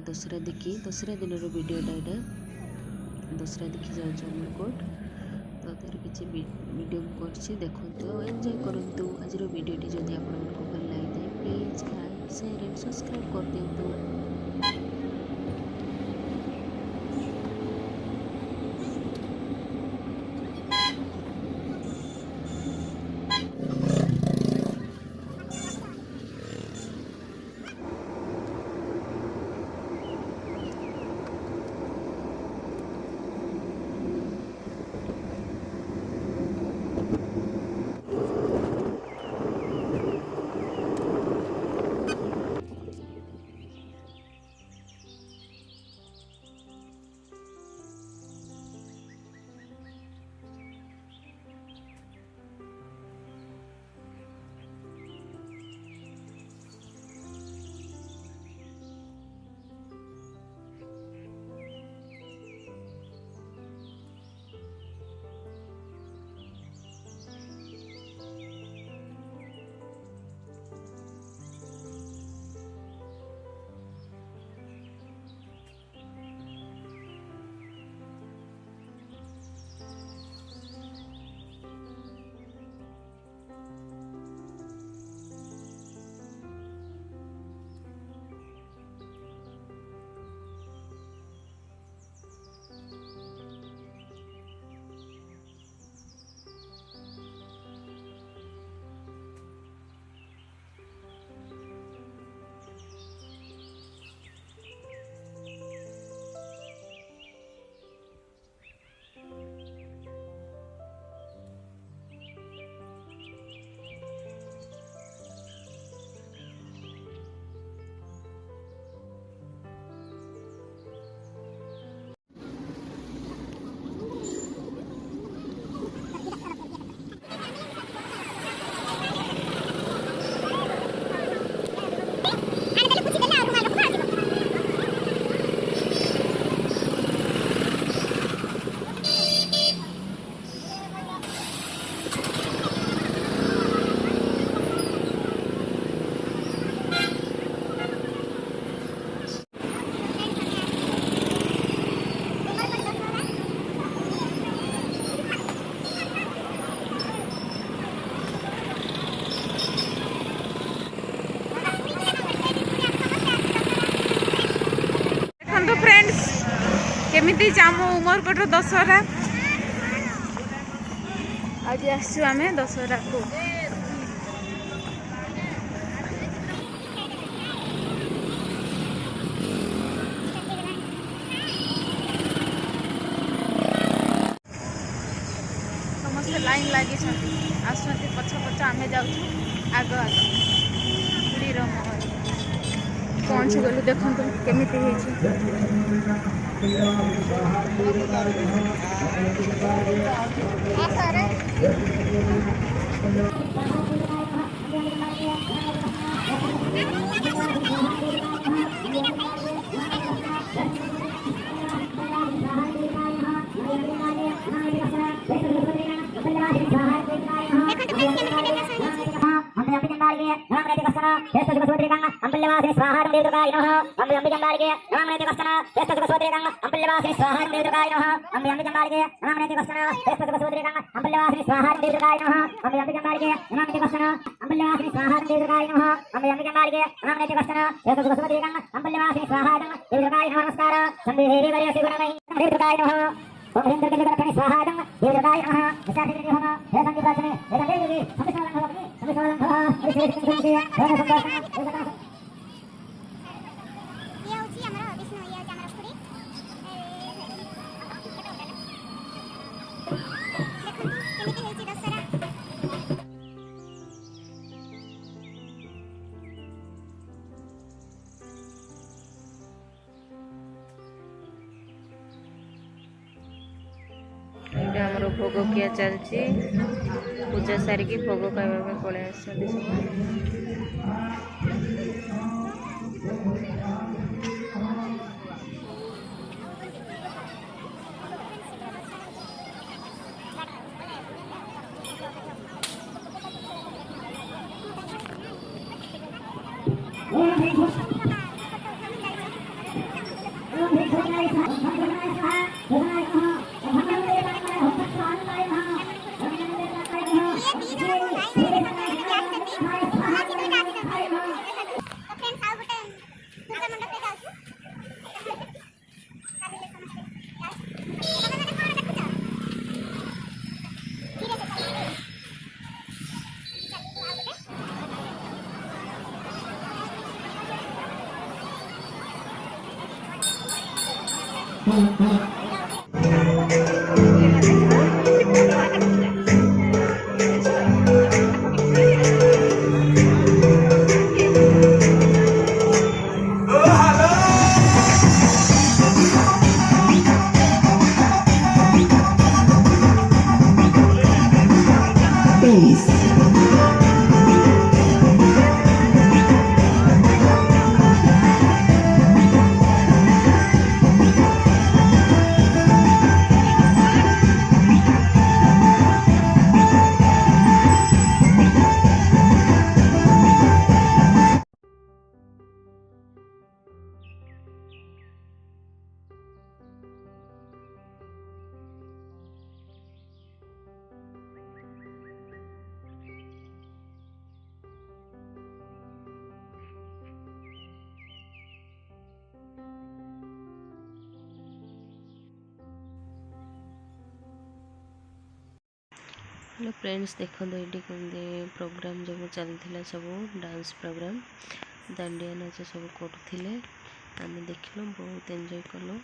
दसरा देखी दसरा दिन वीडियोटा यहाँ दसरा देखी जाऊँ अमरकोट तो तार किसी वीडियो कर देखो एंजॉय करूँ। आज वीडियोटी जदि आपको भल लगी please like share and subscribe कर दिंतु। केमिति आम उमरकोट दशहरा आज आसु आम दशहरा को समस्त लाइन लगी आस पछ पछ आम जाऊँ आग आग पुरी महल पहुँची गलु देखु केमिति आमर भोग किया चलती पूजा सारिकी भोग खावा पलि आस हेलो फ्रेंड्स देखो ये प्रोग्राम जो चलता सब डांस प्रोग्राम दांडिया नाच सब करुले आम देखल बहुत एंजॉय कलु।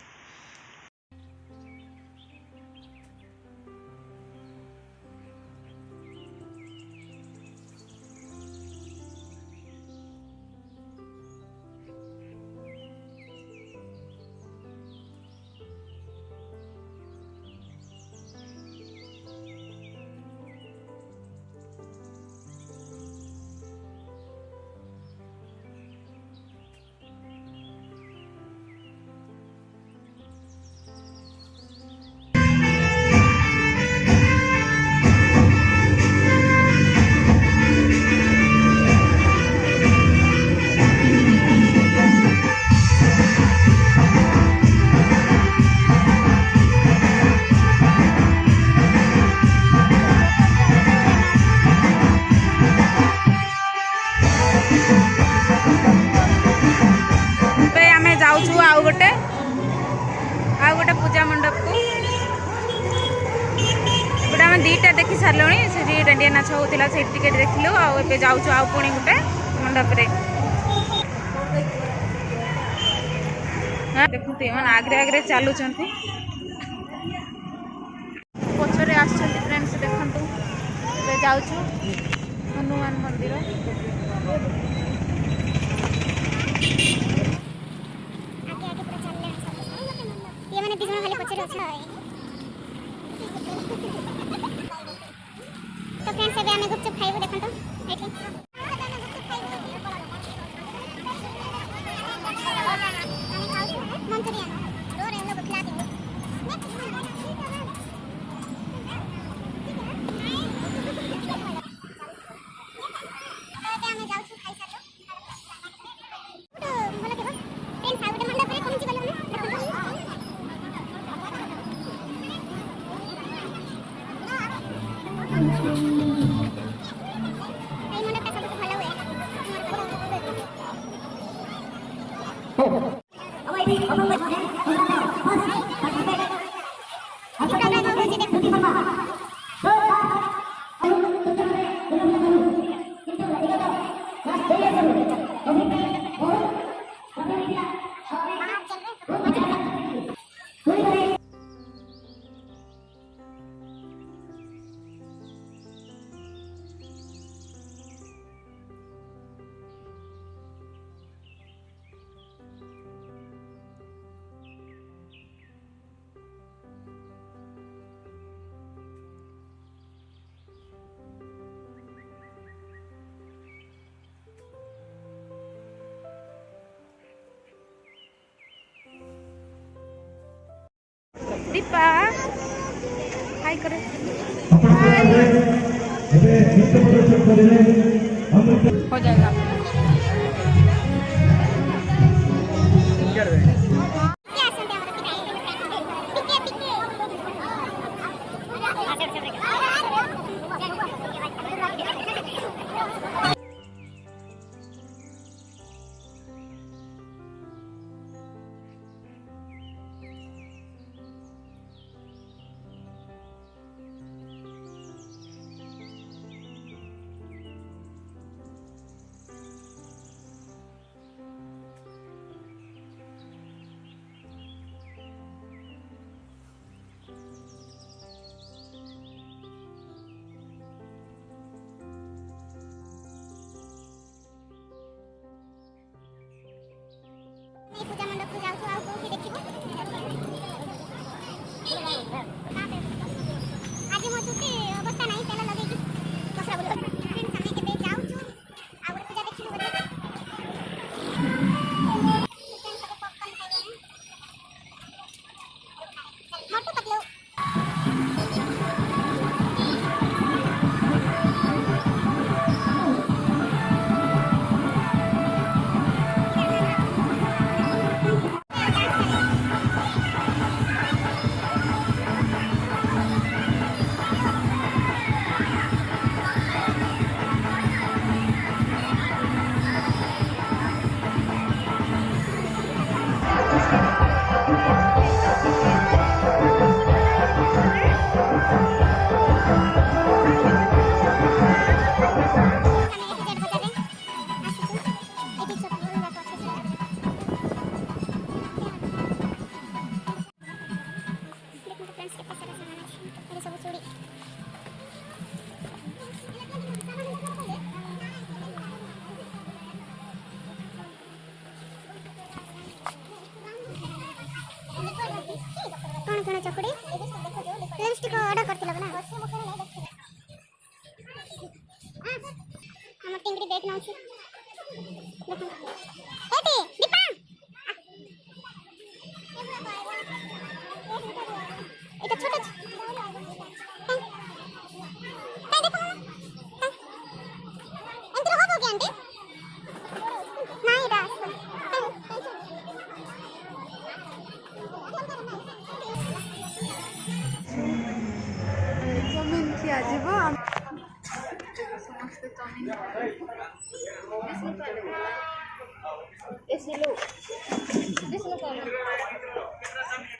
आउ गोटे पूजा मंडप को गोटे आम दीटा देखी सारे से डांडिया नाच होता से टिकेट देखलु आउ जाऊँ आउ पुणी गोटे मंडप देखते आगे आगे चलुं पचरे आस फ्रेंड्स देखु जाऊँ हनुमान मंदिर तो फ्रेंड्स अभी हमें गुपचुप खाइबो देखन तो एठी मंचूरियन रोड हम लोग खिला देंगे हमें जाऊ खाई सालो तो बोला के फ्रेंड्स आ गोटे मंडप रे पहुंची गलो दीपा हाय करे हो जाएगा चकुड़ी लिपस्टिक ऑर्डर करथिला ना हम टिंगरी देख ना छी देखो एटी दीपा এটা ছোট তাই দেখো এন্ত্র হবে কি আন্টি না এটা चाउमिन खिया जीव समस्त चाउमिन